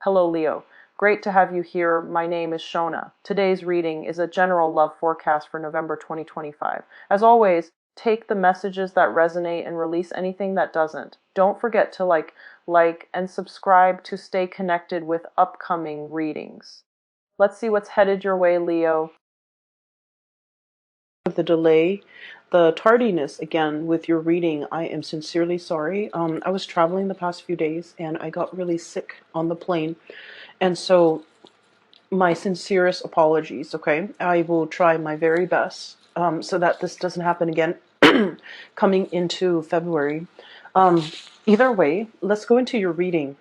Hello, Leo. Great to have you here. My name is Shona. Today's reading is a general love forecast for November 2025. As always, take the messages that resonate and release anything that doesn't. Don't forget to like, and subscribe to stay connected with upcoming readings. Let's see what's headed your way, Leo. The delay, the tardiness again with your reading, I am sincerely sorry. I was traveling the past few days and I got really sick on the plane. And so my sincerest apologies, okay? I will try my very best so that this doesn't happen again coming into February. Either way, let's go into your reading.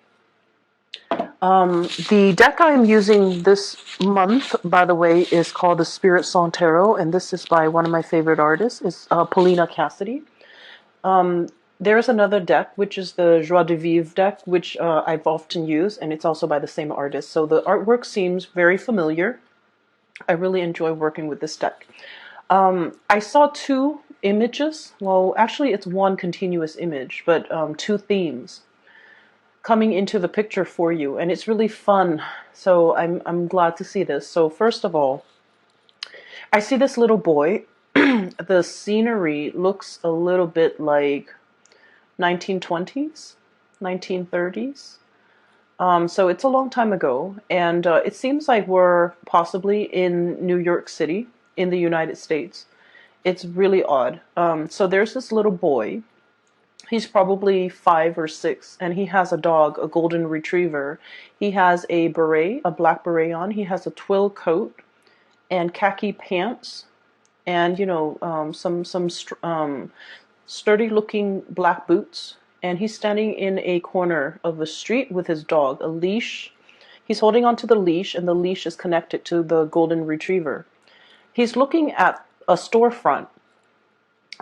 The deck I'm using this month, by the way, is called the Spirit Song Tarot, and this is by one of my favorite artists, is Paulina Cassidy. There's another deck, which is the Joie de Vivre deck, which I've often used, and it's also by the same artist. So the artwork seems very familiar. I really enjoy working with this deck. I saw two images. Well, actually, it's one continuous image, but two themes coming into the picture for you, and it's really fun. So I'm glad to see this. So first of all, I see this little boy. The scenery looks a little bit like 1920s, 1930s. So it's a long time ago, and it seems like we're possibly in New York City in the United States. It's really odd. So there's this little boy. He's probably 5 or 6, and he has a dog, a golden retriever. He has a beret, a black beret on. He has a twill coat and khaki pants, and some sturdy-looking black boots. And he's standing in a corner of a street with his dog, a leash. He's holding onto the leash, and the leash is connected to the golden retriever. He's looking at a storefront.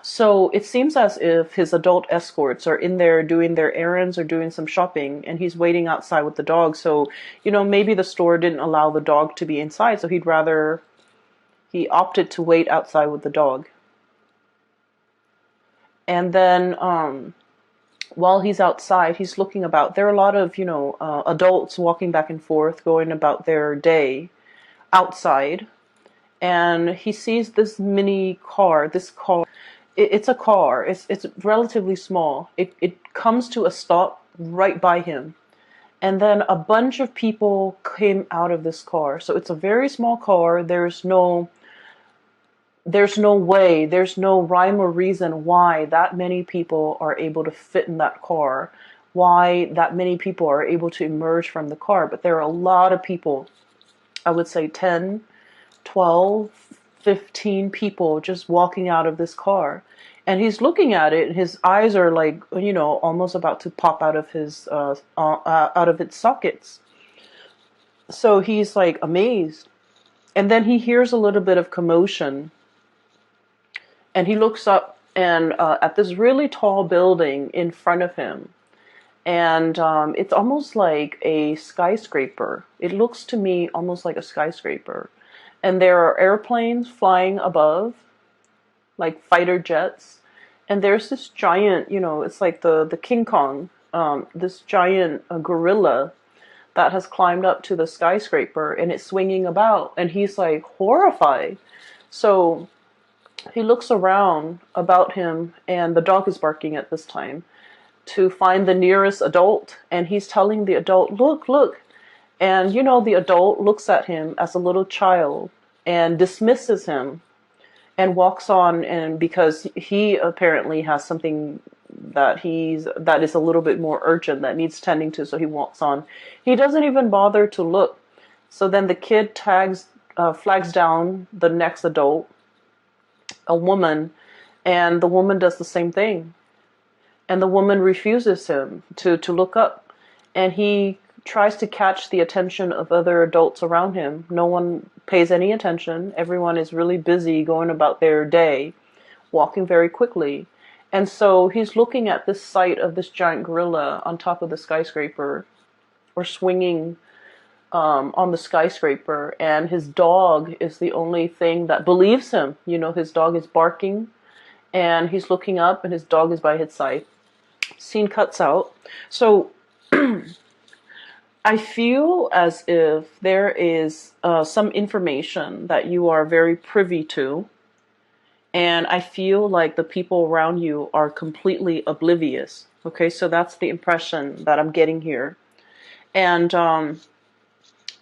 So it seems as if his adult escorts are in there doing their errands or doing some shopping, and he's waiting outside with the dog. So, maybe the store didn't allow the dog to be inside, so he opted to wait outside with the dog. And then while he's outside, he's looking about. There are a lot of, adults walking back and forth, going about their day outside. And he sees this mini car, it's a car. It's relatively small. It comes to a stop right by him. And then a bunch of people came out of this car. So it's a very small car. There's no way, there's no rhyme or reason why that many people are able to fit in that car, why that many people are able to emerge from the car. But there are a lot of people, I would say 10, 12, 15 people just walking out of this car. And he's looking at it, and his eyes are like, almost about to pop out of its sockets. So he's like amazed. And then he hears a little bit of commotion. And he looks up and at this really tall building in front of him. And it's almost like a skyscraper. It looks to me almost like a skyscraper. And there are airplanes flying above, like fighter jets. And there's this giant, it's like the King Kong, this giant gorilla that has climbed up to the skyscraper, and it's swinging about. And he's like horrified. So he looks around about him, and the dog is barking at this time, to find the nearest adult. And he's telling the adult, look. And, the adult looks at him as a little child and dismisses him and walks on. And because he apparently has something that is a little bit more urgent that needs tending to, so he walks on. He doesn't even bother to look. So then the kid flags down the next adult, a woman, and the woman does the same thing. And the woman refuses him to look up. And he tries to catch the attention of other adults around him. No one pays any attention. Everyone is really busy going about their day, walking very quickly. And so he's looking at this sight of this giant gorilla on top of the skyscraper, or swinging on the skyscraper, and his dog is the only thing that believes him. His dog is barking, and he's looking up, and his dog is by his side. Scene cuts out. So I feel as if there is some information that you are very privy to, and I feel like the people around you are completely oblivious. Okay, so that's the impression that I'm getting here. And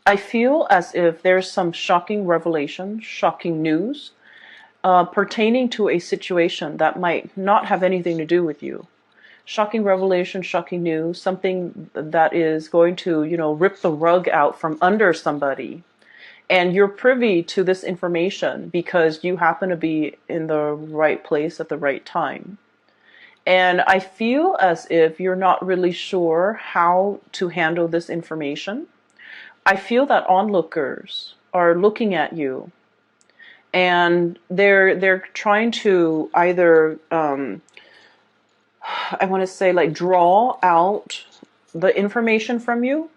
I feel as if there's some shocking revelation, shocking news pertaining to a situation that might not have anything to do with you. Shocking revelation, shocking news, something that is going to, rip the rug out from under somebody. And you're privy to this information because you happen to be in the right place at the right time. And I feel as if you're not really sure how to handle this information. I feel that onlookers are looking at you, and they're trying to either I want to say, like, draw out the information from you.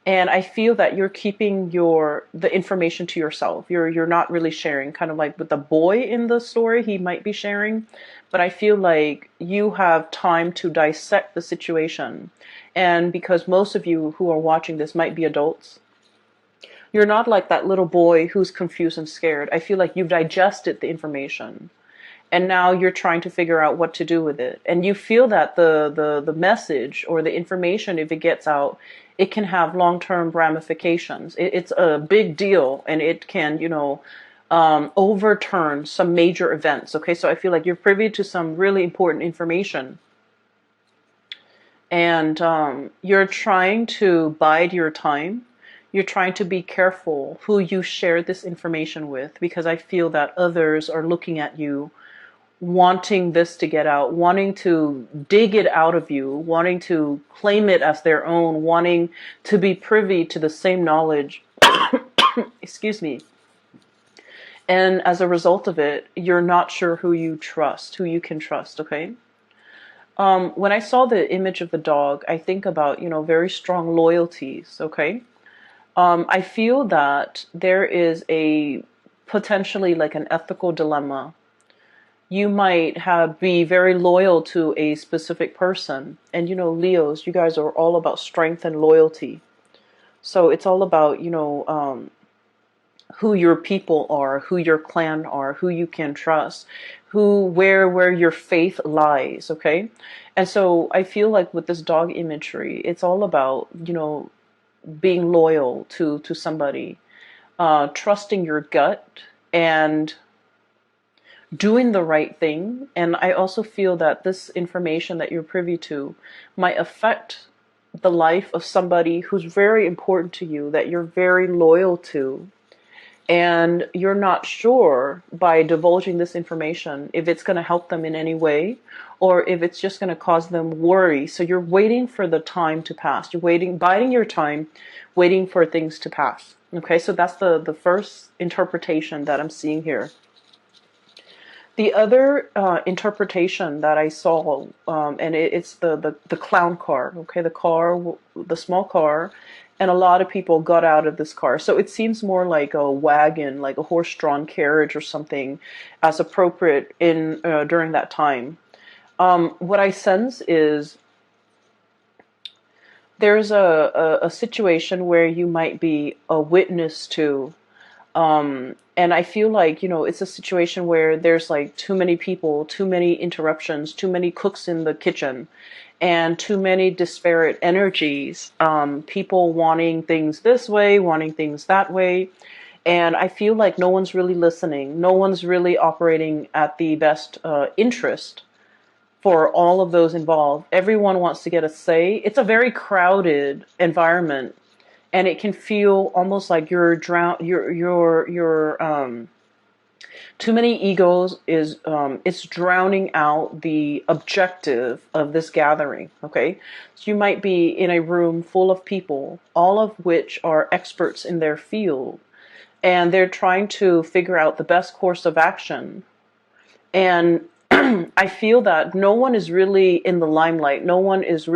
And I feel that you're keeping the information to yourself. You're not really sharing, kind of like with the boy in the story, he might be sharing, but I feel like you have time to dissect the situation. And because most of you who are watching this might be adults, you're not like that little boy who's confused and scared. I feel like you've digested the information, and now you're trying to figure out what to do with it. And you feel that the message or the information, if it gets out, it can have long-term ramifications. It's a big deal, and it can, overturn some major events. Okay, so I feel like you're privy to some really important information, and you're trying to bide your time. You're trying to be careful who you share this information with, because I feel that others are looking at you, wanting this to get out, wanting to dig it out of you, wanting to claim it as their own, wanting to be privy to the same knowledge. Excuse me. And as a result of it, you're not sure who you trust, who you can trust, okay? When I saw the image of the dog, I think about, very strong loyalties, okay? I feel that there is a potentially like an ethical dilemma. You might be very loyal to a specific person. And Leos, you guys are all about strength and loyalty. So it's all about, who your people are, who your clan are, who you can trust, where your faith lies, okay? And so I feel like with this dog imagery, it's all about, being loyal to somebody, trusting your gut, and doing the right thing. And I also feel that this information that you're privy to might affect the life of somebody who's very important to you, that you're very loyal to. And you're not sure, by divulging this information, if it's going to help them in any way, or if it's just going to cause them worry. So you're waiting for the time to pass. You're biding your time, waiting for things to pass. Okay, so that's the first interpretation that I'm seeing here. The other interpretation that I saw, and it's the clown car, okay, the small car, and a lot of people got out of this car. So it seems more like a wagon, like a horse-drawn carriage or something, as appropriate in during that time. What I sense is there's a situation where you might be a witness to. And I feel like, it's a situation where there's like too many people, too many interruptions, too many cooks in the kitchen, and too many disparate energies. People wanting things this way, wanting things that way. And I feel like no one's really listening. No one's really operating at the best interest for all of those involved. Everyone wants to get a say. It's a very crowded environment. And it can feel almost like you're too many egos is it's drowning out the objective of this gathering. Okay, so you might be in a room full of people, all of which are experts in their field, and they're trying to figure out the best course of action. And I feel that no one is really in the limelight. No one has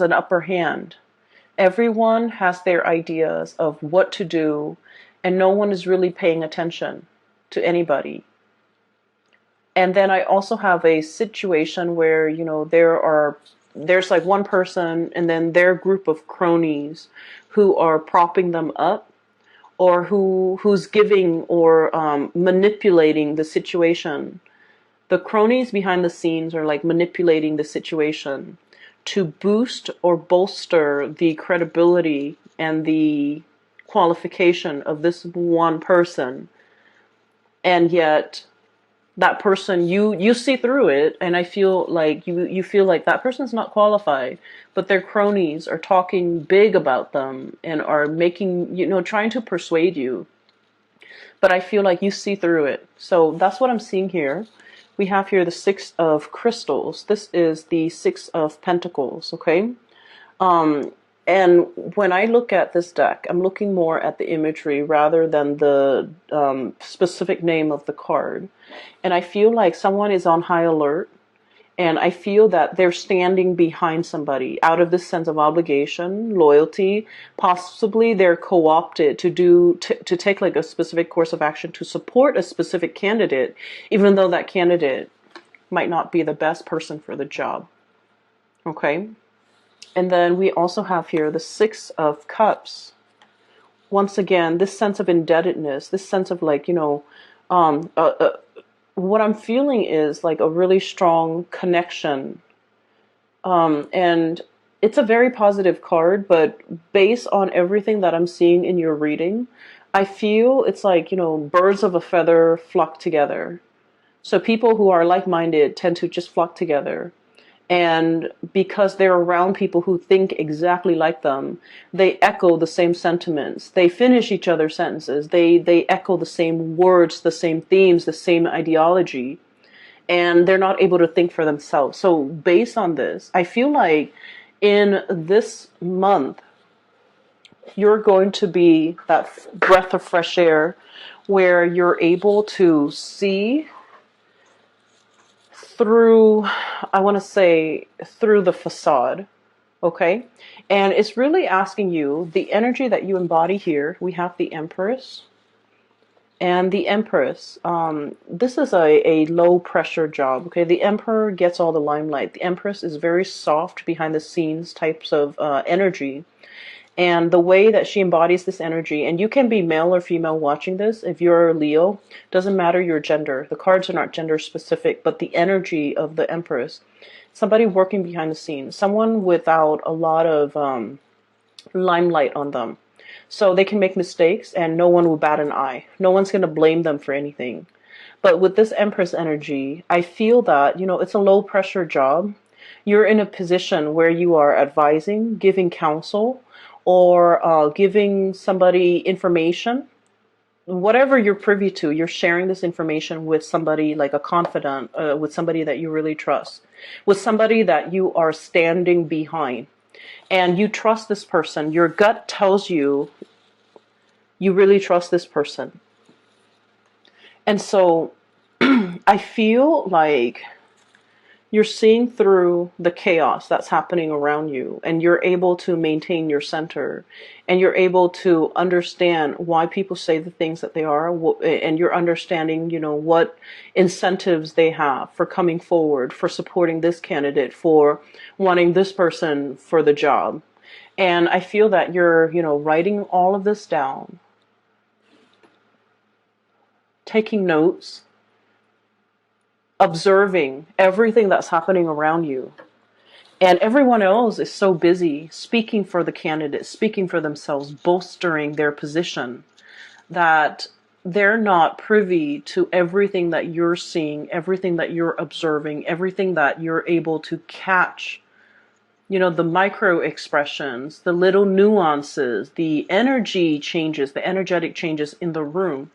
an upper hand. Everyone has their ideas of what to do, and no one is really paying attention to anybody. And then I also have a situation where, there's like one person and then their group of cronies who are propping them up, or who's giving or manipulating the situation. The cronies behind the scenes are like manipulating the situation to boost or bolster the credibility and the qualification of this one person. And yet that person, you see through it, and I feel like you feel like that person's not qualified, but their cronies are talking big about them and are making, trying to persuade you. But I feel like you see through it. So that's what I'm seeing here. We have here the Six of Crystals. This is the Six of Pentacles, okay? Um, and when I look at this deck, I'm looking more at the imagery rather than the specific name of the card. And I feel like someone is on high alert, and I feel that they're standing behind somebody out of this sense of obligation, loyalty. Possibly they're co-opted to take like a specific course of action to support a specific candidate, even though that candidate might not be the best person for the job. Okay? And then we also have here the Six of Cups. Once again, this sense of indebtedness, this sense of like, what I'm feeling is like a really strong connection. And it's a very positive card, but based on everything that I'm seeing in your reading, I feel it's like, birds of a feather flock together. So people who are like-minded tend to just flock together. And because they're around people who think exactly like them, they echo the same sentiments. They finish each other's sentences. They echo the same words, the same themes, the same ideology. And they're not able to think for themselves. So based on this, I feel like in this month, you're going to be that breath of fresh air where you're able to see through, I want to say, through the facade. Okay? And it's really asking you, the energy that you embody here, we have the Empress. And the Empress, this is a low pressure job. Okay, the Emperor gets all the limelight. The Empress is very soft, behind the scenes types of energy. And the way that she embodies this energy, and you can be male or female watching this, if you're a Leo, doesn't matter your gender. The cards are not gender specific, but the energy of the Empress. Somebody working behind the scenes, someone without a lot of limelight on them. So they can make mistakes and no one will bat an eye. No one's going to blame them for anything. But with this Empress energy, I feel that, it's a low pressure job. You're in a position where you are advising, giving counsel, or giving somebody information. Whatever you're privy to, you're sharing this information with somebody like a confidant, with somebody that you really trust, with somebody that you are standing behind. And you trust this person. Your gut tells you you really trust this person. And so I feel like you're seeing through the chaos that's happening around you, and you're able to maintain your center, and you're able to understand why people say the things that they are, and you're understanding, what incentives they have for coming forward, for supporting this candidate, for wanting this person for the job. And I feel that you're, writing all of this down, taking notes, observing everything that's happening around you. And everyone else is so busy speaking for the candidate, speaking for themselves, bolstering their position, that they're not privy to everything that you're seeing, everything that you're observing, everything that you're able to catch. The micro expressions, the little nuances, the energy changes, the energetic changes in the room.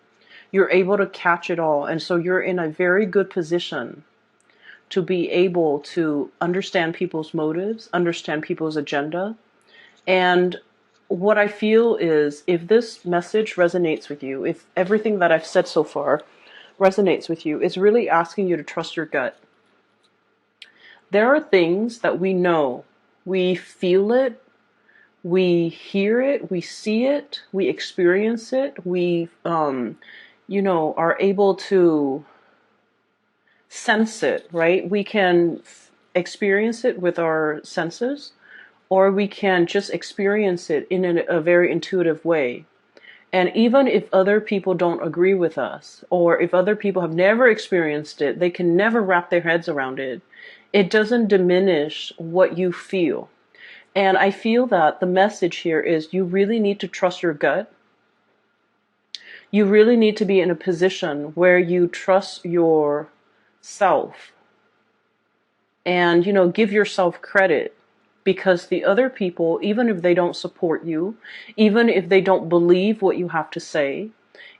You're able to catch it all. And so you're in a very good position to be able to understand people's motives, understand people's agenda. And what I feel is, if this message resonates with you, if everything that I've said so far resonates with you, it's really asking you to trust your gut. There are things that we know, we feel it, we hear it, we see it, we experience it, we are able to sense it, right? We can experience it with our senses, or we can just experience it in a very intuitive way. And even if other people don't agree with us, or if other people have never experienced it, they can never wrap their heads around it, it doesn't diminish what you feel. And I feel that the message here is you really need to trust your gut. You really need to be in a position where you trust yourself and, give yourself credit, because the other people, even if they don't support you, even if they don't believe what you have to say,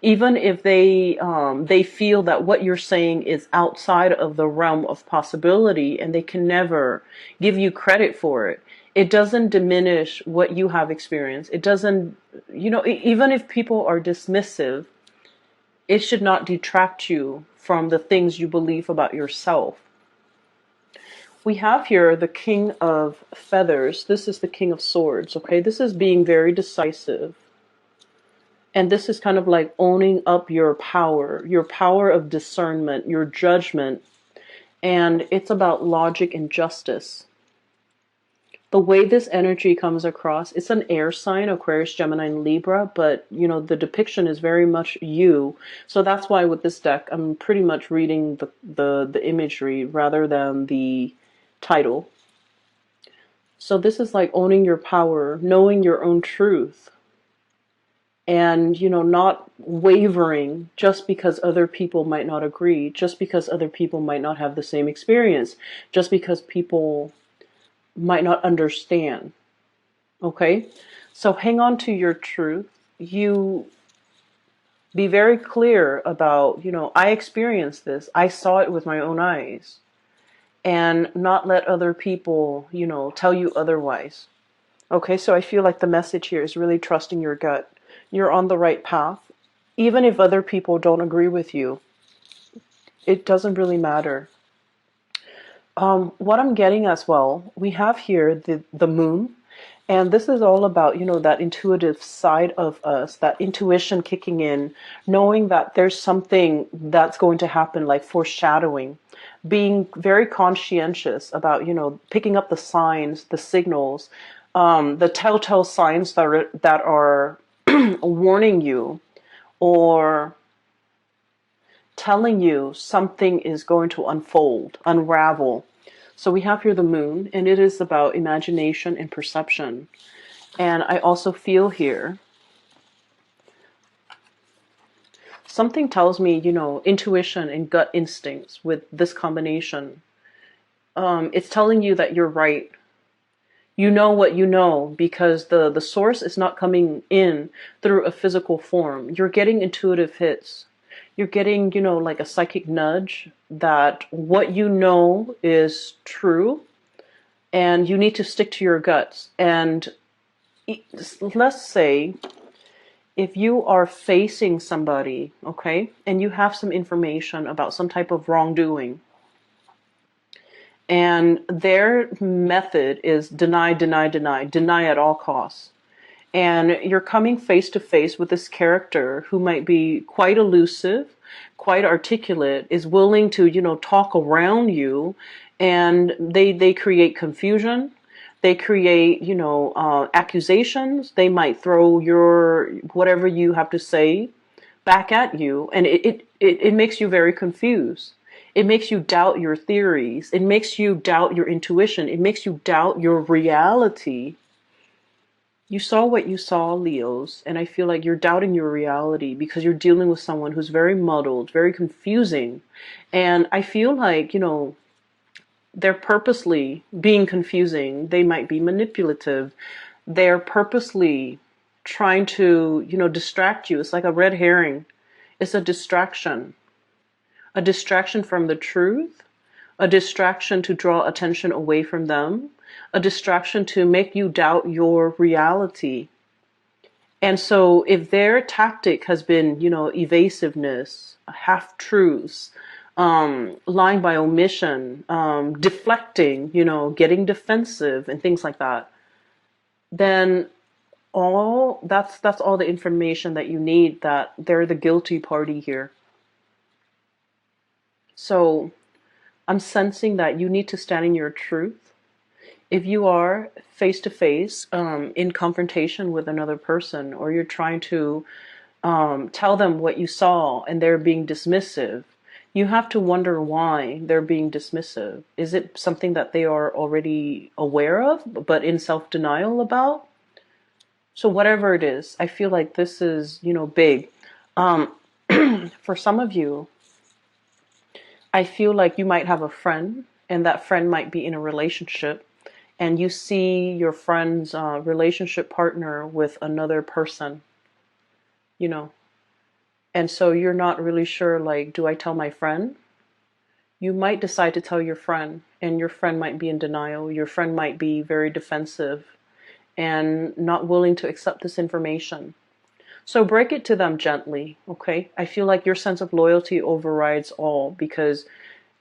even if they feel that what you're saying is outside of the realm of possibility and they can never give you credit for it, it doesn't diminish what you have experienced. It doesn't, even if people are dismissive, it should not detract you from the things you believe about yourself. We have here the King of Feathers. This is the King of Swords, okay? This is being very decisive. And this is kind of like owning up your power of discernment, your judgment. And it's about logic and justice. The way this energy comes across, it's an air sign, Aquarius, Gemini, and Libra, but, the depiction is very much you. So that's why with this deck, I'm pretty much reading the imagery rather than the title. So this is like owning your power, knowing your own truth, and, not wavering just because other people might not agree, just because other people might not have the same experience, just because people might not understand. Okay? So hang on to your truth. You be very clear about, I experienced this. I saw it with my own eyes. And not let other people, tell you otherwise. Okay, so I feel like the message here is really trusting your gut. You're on the right path. Even if other people don't agree with you, it doesn't really matter. What I'm getting as well, we have here the moon. And this is all about, that intuitive side of us, that intuition kicking in, knowing that there's something that's going to happen, like foreshadowing, being very conscientious about, picking up the signs, the signals, the telltale signs that are warning you or telling you something is going to unfold, unravel. So we have here the moon, and it is about imagination and perception. And I also feel here, something tells me, intuition and gut instincts with this combination. It's telling you that you're right. You know what you know because the source is not coming in through a physical form. You're getting intuitive hits. You're getting, like a psychic nudge that what you know is true and you need to stick to your guts. And let's say if you are facing somebody, okay, and you have some information about some type of wrongdoing, and their method is deny, deny, deny, deny at all costs. And you're coming face to face with this character who might be quite elusive, quite articulate, is willing to, talk around you, and they create confusion. They create, accusations. They might throw your whatever you have to say back at you, and it makes you very confused. It makes you doubt your theories. It makes you doubt your intuition. It makes you doubt your reality. You saw what you saw, Leos, and I feel like you're doubting your reality because you're dealing with someone who's very muddled, very confusing. And I feel like, they're purposely being confusing. They might be manipulative. They're purposely trying to, distract you. It's like a red herring. It's a distraction from the truth, a distraction to draw attention away from them, a distraction to make you doubt your reality. And so if their tactic has been, evasiveness, half-truths, lying by omission, deflecting, getting defensive and things like that, then that's all the information that you need, that they're the guilty party here. So I'm sensing that you need to stand in your truth. If you are face to face in confrontation with another person, or you're trying to tell them what you saw and they're being dismissive, you have to wonder why they're being dismissive. Is it something that they are already aware of, but in self-denial about? So whatever it is, I feel like this is, big. Um, for some of you, I feel like you might have a friend, and that friend might be in a relationship, and you see your friend's relationship partner with another person, you know, and so you're not really sure, like, do I tell my friend? You might decide to tell your friend, and your friend might be in denial. Your friend might be very defensive and not willing to accept this information. So break it to them gently, okay? I feel like your sense of loyalty overrides all because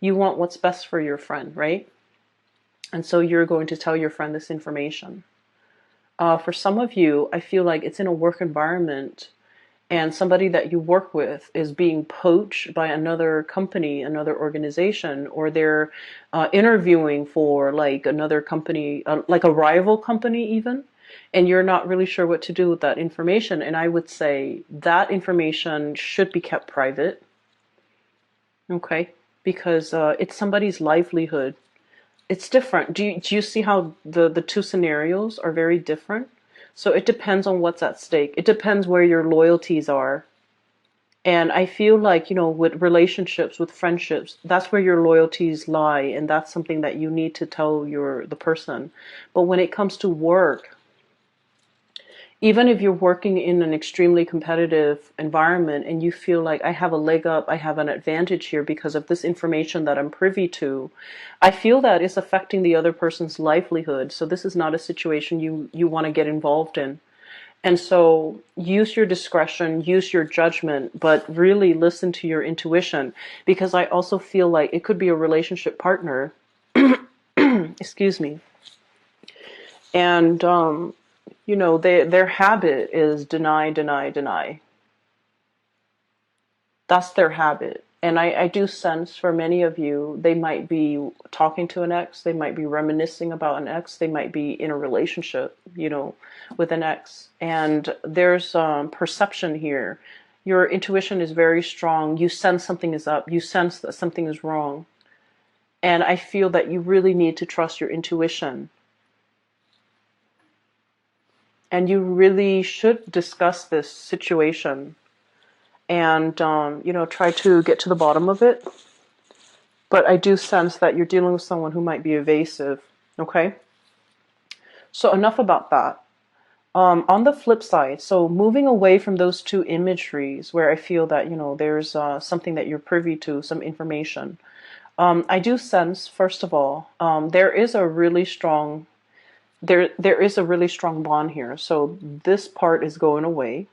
you want what's best for your friend, right? And so you're going to tell your friend this information. For some of you, I feel like it's in a work environment and somebody that you work with is being poached by another company, another organization, or they're interviewing for like another company, like a rival company even, and you're not really sure what to do with that information. And I would say that information should be kept private, okay? Because it's somebody's livelihood. It's different. Do you see how the two scenarios are very different? So it depends on what's at stake. It depends where your loyalties are. And I feel like, with relationships, with friendships, that's where your loyalties lie, and that's something that you need to tell the person. But when it comes to work, even if you're working in an extremely competitive environment and you feel like I have a leg up, I have an advantage here because of this information that I'm privy to, I feel that it's affecting the other person's livelihood. So this is not a situation you want to get involved in. And so use your discretion, use your judgment, but really listen to your intuition, because I also feel like it could be a relationship partner, excuse me, and their habit is deny, deny, deny. That's their habit. And I do sense for many of you, they might be talking to an ex, they might be reminiscing about an ex, they might be in a relationship, with an ex. And there's perception here. Your intuition is very strong. You sense something is up, you sense that something is wrong. And I feel that you really need to trust your intuition. And you really should discuss this situation and try to get to the bottom of it. But I do sense that you're dealing with someone who might be evasive. Okay, so enough about that. On the flip side, so moving away from those two imageries where I feel that there's something that you're privy to, some information, I do sense, first of all, there is a really strong bond here. So this part is going away.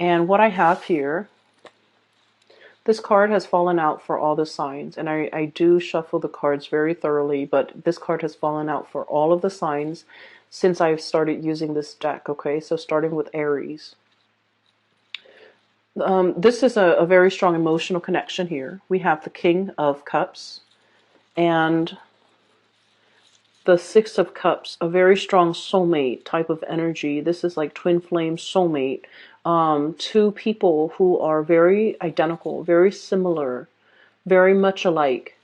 And what I have here, this card has fallen out for all the signs, and I do shuffle the cards very thoroughly, but this card has fallen out for all of the signs since I've started using this deck, okay? So starting with Aries. This is a very strong emotional connection here. We have the King of Cups and the Six of Cups, a very strong soulmate type of energy. This is like twin flame soulmate. Two people who are very identical, very similar, very much alike.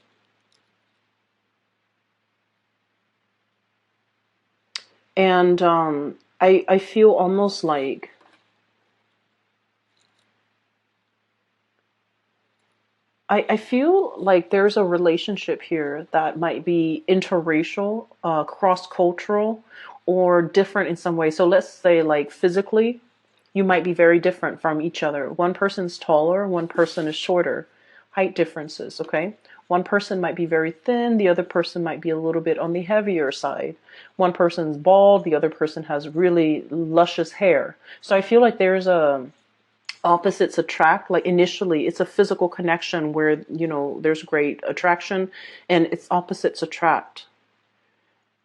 And I feel almost like I feel like there's a relationship here that might be interracial, cross-cultural, or different in some way. So let's say like physically, you might be very different from each other. One person's taller, one person is shorter. Height differences, okay? One person might be very thin, the other person might be a little bit on the heavier side. One person's bald, the other person has really luscious hair. So I feel like there's a opposites attract. Like initially it's a physical connection where there's great attraction and it's opposites attract,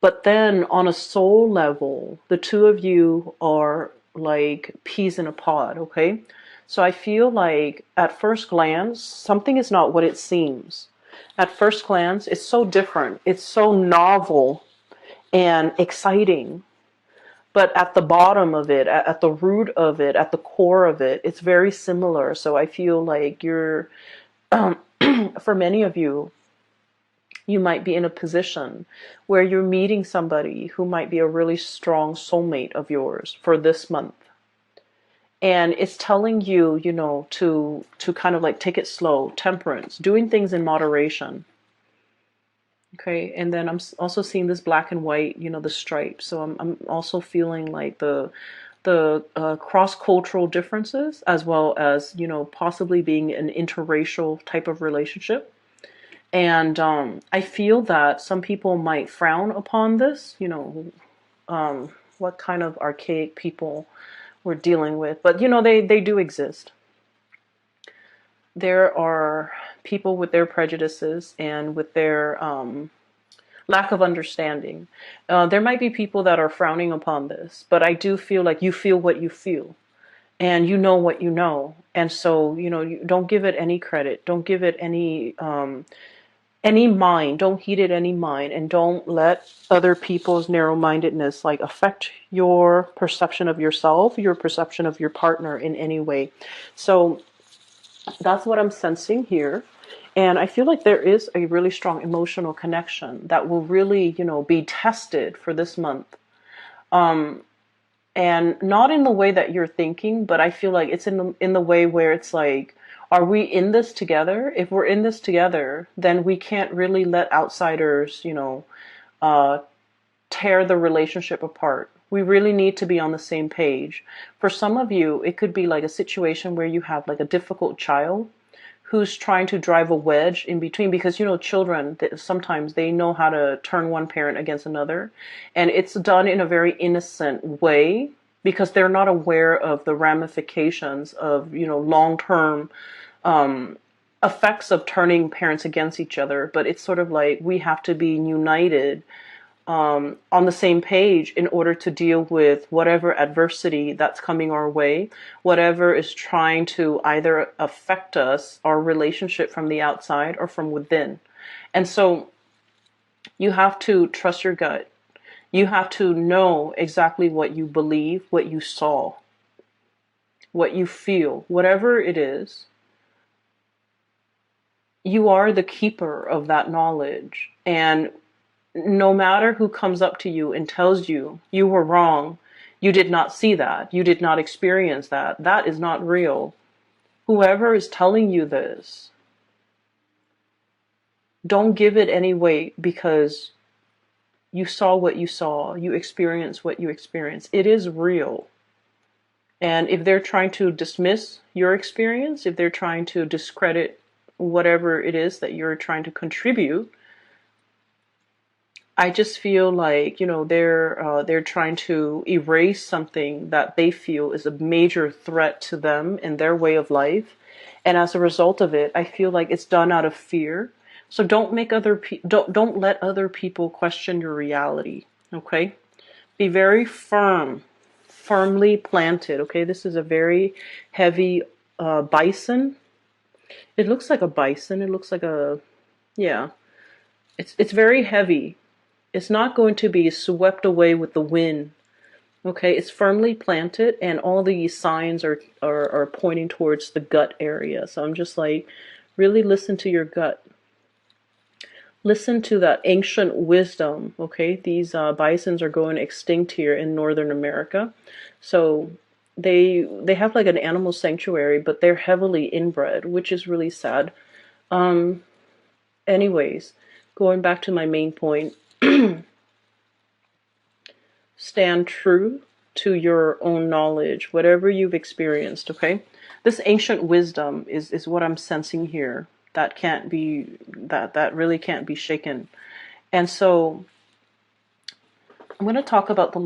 but then on a soul level the two of you are like peas in a pod, okay? So I feel like at first glance something is not what it seems. At first glance, it's so different. It's so novel and exciting. But at the bottom of it, at the root of it, at the core of it, it's very similar. So I feel like you're, for many of you, you might be in a position where you're meeting somebody who might be a really strong soulmate of yours for this month. And it's telling you, you know, to kind of like take it slow, temperance, doing things in moderation. Okay, and then I'm also seeing this black and white, you know, the stripes. So I'm also feeling like the cross-cultural differences, as well as, you know, possibly being an interracial type of relationship. And I feel that some people might frown upon this, you know, what kind of archaic people we're dealing with. But, you know, they do exist. There are people with their prejudices and with their lack of understanding. There might be people that are frowning upon this, but I do feel like you feel what you feel. And you know what you know. And so, you know, you don't give it any credit. Don't give it any mind. Don't heed it any mind. And don't let other people's narrow-mindedness like affect your perception of yourself, your perception of your partner in any way. So that's what I'm sensing here. And I feel like there is a really strong emotional connection that will really, you know, be tested for this month. And not in the way that you're thinking, but I feel like it's in the way where it's like, are we in this together? If we're in this together, then we can't really let outsiders, you know, tear the relationship apart. We really need to be on the same page. For some of you, it could be like a situation where you have like a difficult child who's trying to drive a wedge in between, because, you know, children, sometimes they know how to turn one parent against another, and it's done in a very innocent way because they're not aware of the ramifications of, you know, long-term effects of turning parents against each other. But it's sort of like we have to be united on the same page in order to deal with whatever adversity that's coming our way, whatever is trying to either affect us, our relationship from the outside or from within. And so you have to trust your gut. You have to know exactly what you believe, what you saw, what you feel, whatever it is. You are the keeper of that knowledge. And no matter who comes up to you and tells you you were wrong, you did not see that, you did not experience that, that is not real. Whoever is telling you this, don't give it any weight, because you saw what you saw, you experienced what you experienced. It is real. And if they're trying to dismiss your experience, if they're trying to discredit whatever it is that you're trying to contribute, I just feel like, you know, they're trying to erase something that they feel is a major threat to them and their way of life. And as a result of it, I feel like it's done out of fear. So don't make don't let other people question your reality. Okay? Be very firmly planted. Okay? This is a very heavy bison. It looks like a bison. It looks like a, yeah. It's very heavy. It's not going to be swept away with the wind. Okay, it's firmly planted, and all these signs are pointing towards the gut area. So I'm just like, really listen to your gut. Listen to that ancient wisdom. Okay, these bisons are going extinct here in Northern America. So they have like an animal sanctuary, but they're heavily inbred, which is really sad. Anyways, going back to my main point. Stand true to your own knowledge, whatever you've experienced, okay? This ancient wisdom is what I'm sensing here. That can't be, that really can't be shaken. And so I'm going to talk about the